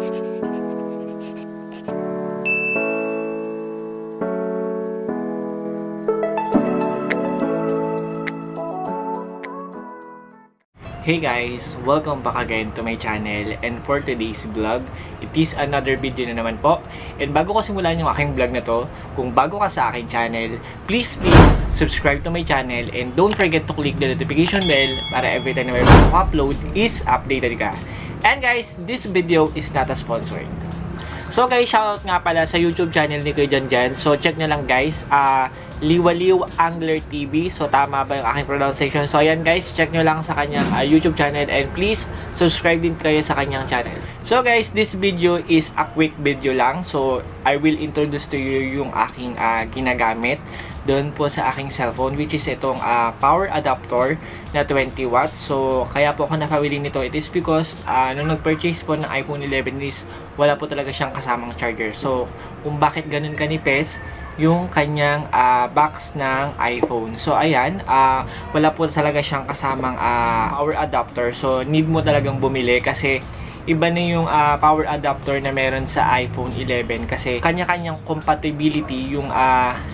Hey guys! Welcome back again to my channel, and for today's vlog, it is another video na naman po. And bago ko simulan yung aking vlog na to, kung bago ka sa aking channel, please subscribe to my channel and don't forget to click the notification bell para every time na may bago upload is updated ka. And guys, this video is not a sponsored. So guys, shoutout nga pala sa YouTube channel ni Kuya Jan. So check nyo lang guys, Liwaliw Angler TV. So tama ba yung aking pronunciation? So ayan guys, check nyo lang sa kanyang YouTube channel and please subscribe din kayo sa kanyang channel. So guys, this video is a quick video lang. So I will introduce to you yung aking ginagamit doon po sa aking cellphone, which is itong power adapter na 20 watts. So kaya po ako napabili nito, it is because nung nag-purchase po ng iPhone 11 is wala po talaga siyang kasamang charger. So kung bakit ganun kanipes yung kanyang box ng iPhone. So ayan, wala po talaga siyang kasamang power adapter. So need mo talagang bumili kasi iba na yung power adapter na meron sa iPhone 11 kasi kanya-kanyang compatibility yung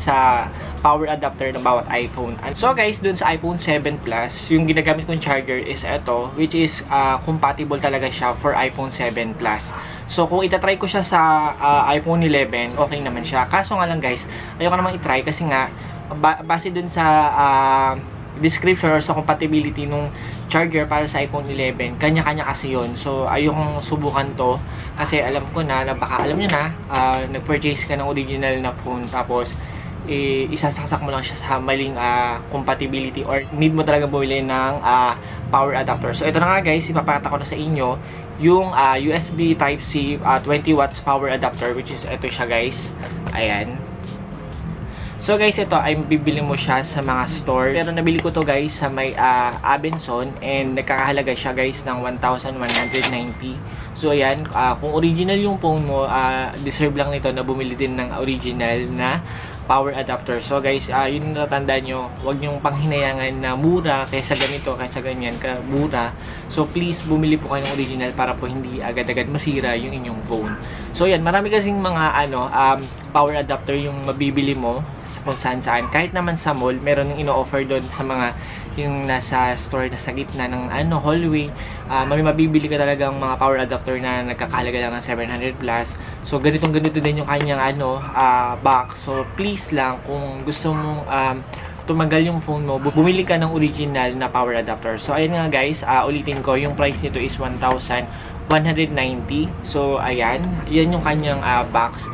sa power adapter ng bawat iPhone. And so guys, dun sa iPhone 7 Plus, yung ginagamit kong charger is ito, which is compatible talaga siya for iPhone 7 Plus. So kung itatry ko siya sa iPhone 11, okay naman siya. Kaso nga lang guys, ayoko namang itry kasi nga base dun sa description or sa compatibility nung charger para sa iPhone 11, kanya-kanya kasi yun. So ayokong subukan to kasi alam ko na baka alam nyo na, nag-purchase ka ng original na phone tapos isasaksak mo lang siya sa maling compatibility or need mo talaga bumili ng power adapter. So ito na nga guys, ipapakita ko na sa inyo yung USB Type-C 20 watts power adapter, which is ito siya guys. Ayan. So guys, ito ay bibili mo siya sa mga store. Pero nabili ko to guys sa may Abenson and nagkakahalaga siya guys ng 1,190. So ayan, kung original yung phone mo, deserve lang nito na bumili din ng original na power adapter. So guys, yun yung natandaan nyo, huwag nyong panghinayangan na mura kaysa ganito, kaysa ganyan, mura. So please, bumili po kayo ng original para po hindi agad-agad masira yung inyong phone. So yan, marami kasing mga power adapter yung mabibili mo kung saan. Kahit naman sa mall, meron yung ino-offer doon sa mga yung nasa store na sa gitna ng hallway. May mabibili ka talagang mga power adapter na nagkakahalaga lang ng 700 plus. So ganito din yung kanyang box. So please lang, kung gusto mong tumagal yung phone mo, bumili ka ng original na power adapter. So ayun nga guys, ulitin ko, yung price nito is 1,190. So ayan, yan yung kanyang box.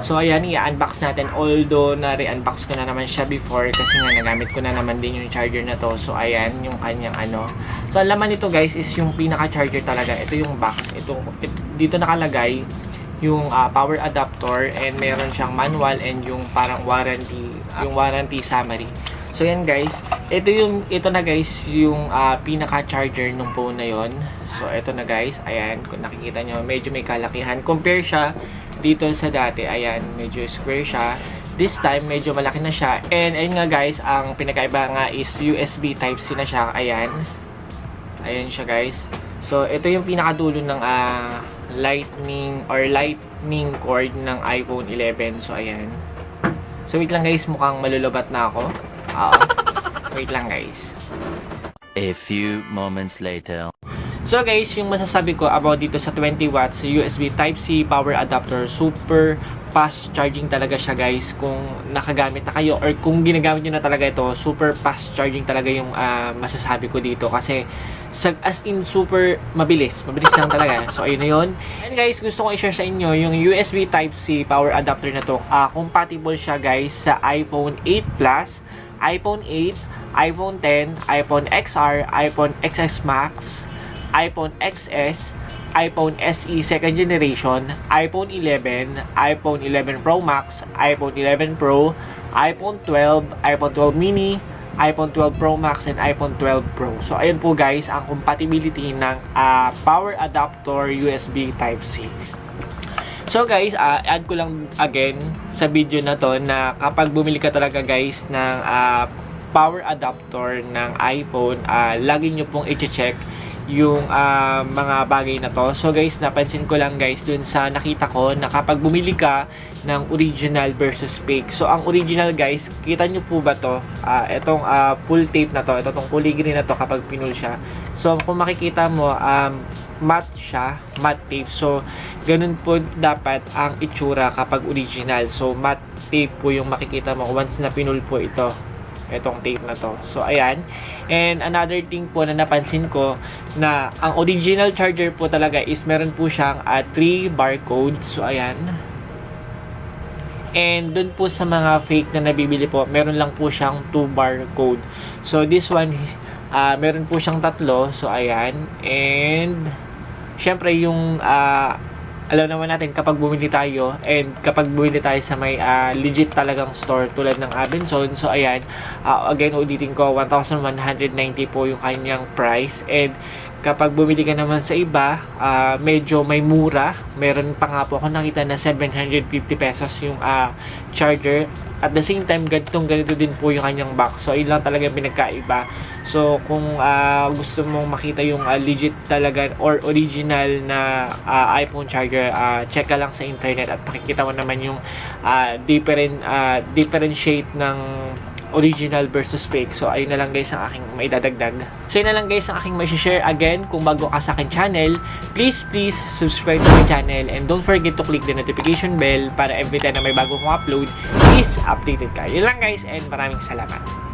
So ayan, i-unbox natin, although na-re-unbox ko na naman siya before kasi nga nagamit ko na naman din yung charger na to. So ayan, yung kanyang So ang laman nito guys is yung pinaka-charger talaga. Ito yung box. Dito nakalagay yung power adapter and meron siyang manual and yung parang warranty summary. So yan guys, ito na guys yung pinaka-charger ng phone na yon. So ito na guys, ayan, kung nakikita nyo, medyo may kalakihan. Compare siya dito sa dati, ayan, medyo square siya. This time, medyo malaki na siya. And ayun nga guys, ang pinakaiba nga is USB Type-C na siya, ayan. Ayan siya guys. So ito yung pinakadulo ng lightning cord ng iPhone 11. So ayan. So wait lang guys, mukhang malulubat na ako. Wait lang guys. A few moments later. So guys, yung masasabi ko about dito sa 20 watts USB Type-C power adapter, super fast charging talaga siya guys. Kung nakagamit na kayo or kung ginagamit nyo na talaga ito, super fast charging talaga yung masasabi ko dito. Kasi as in super mabilis lang talaga. So ayun na yun. And guys, gusto ko i-share sa inyo yung USB Type-C power adapter na to. Compatible siya guys sa iPhone 8 Plus, iPhone 8, iPhone 10, iPhone XR, iPhone XS Max, iPhone XS, iPhone SE second generation, iPhone 11, iPhone 11 Pro Max, iPhone 11 Pro, iPhone 12, iPhone 12 mini, iPhone 12 Pro Max, and iPhone 12 Pro. So ayun po guys ang compatibility ng power adapter USB Type-C. So guys, add ko lang again sa video na to na kapag bumili ka talaga guys ng power adapter ng iPhone, lagi nyo pong i-check yung mga bagay na to. So guys, napansin ko lang guys dun sa nakita ko na kapag bumili ka ng original versus fake. So ang original guys, kita nyo po ba to? Itong full tape na to, itong kulay green na to kapag pinul siya. So kung makikita mo, matte siya, matte tape. So ganun po dapat ang itsura kapag original. So matte tape po yung makikita mo once na pinul po itong tape na to. So, ayan. And another thing po na napansin ko na ang original charger po talaga is meron po siyang 3 barcode. So, ayan. And dun po sa mga fake na nabibili po, meron lang po siyang 2 barcode. So, this one, meron po siyang 3. So, ayan. And, syempre, yung alam naman natin kapag bumili tayo and kapag bumili tayo sa may legit talagang store tulad ng Abenson. So ayan, again ulitin ko, 1,190 po yung kanyang price. And kapag bumili ka naman sa iba, medyo may mura. Meron pa nga po ako nakita na 750 pesos yung charger. At the same time, ganito din po yung kanyang box. So, yun lang talaga yung pinagkaiba. So, kung gusto mong makita yung legit talaga or original na iPhone charger, check ka lang sa internet at makikita mo naman yung differentiate ng original versus fake. So, ayun na lang guys ang aking maidadagdag. So, yun na lang guys ang aking share. Again, kung bago ka sa akin channel, please subscribe to my channel and don't forget to click the notification bell para every time na may bago kong upload, please updated ka. Yun lang guys and maraming salamat.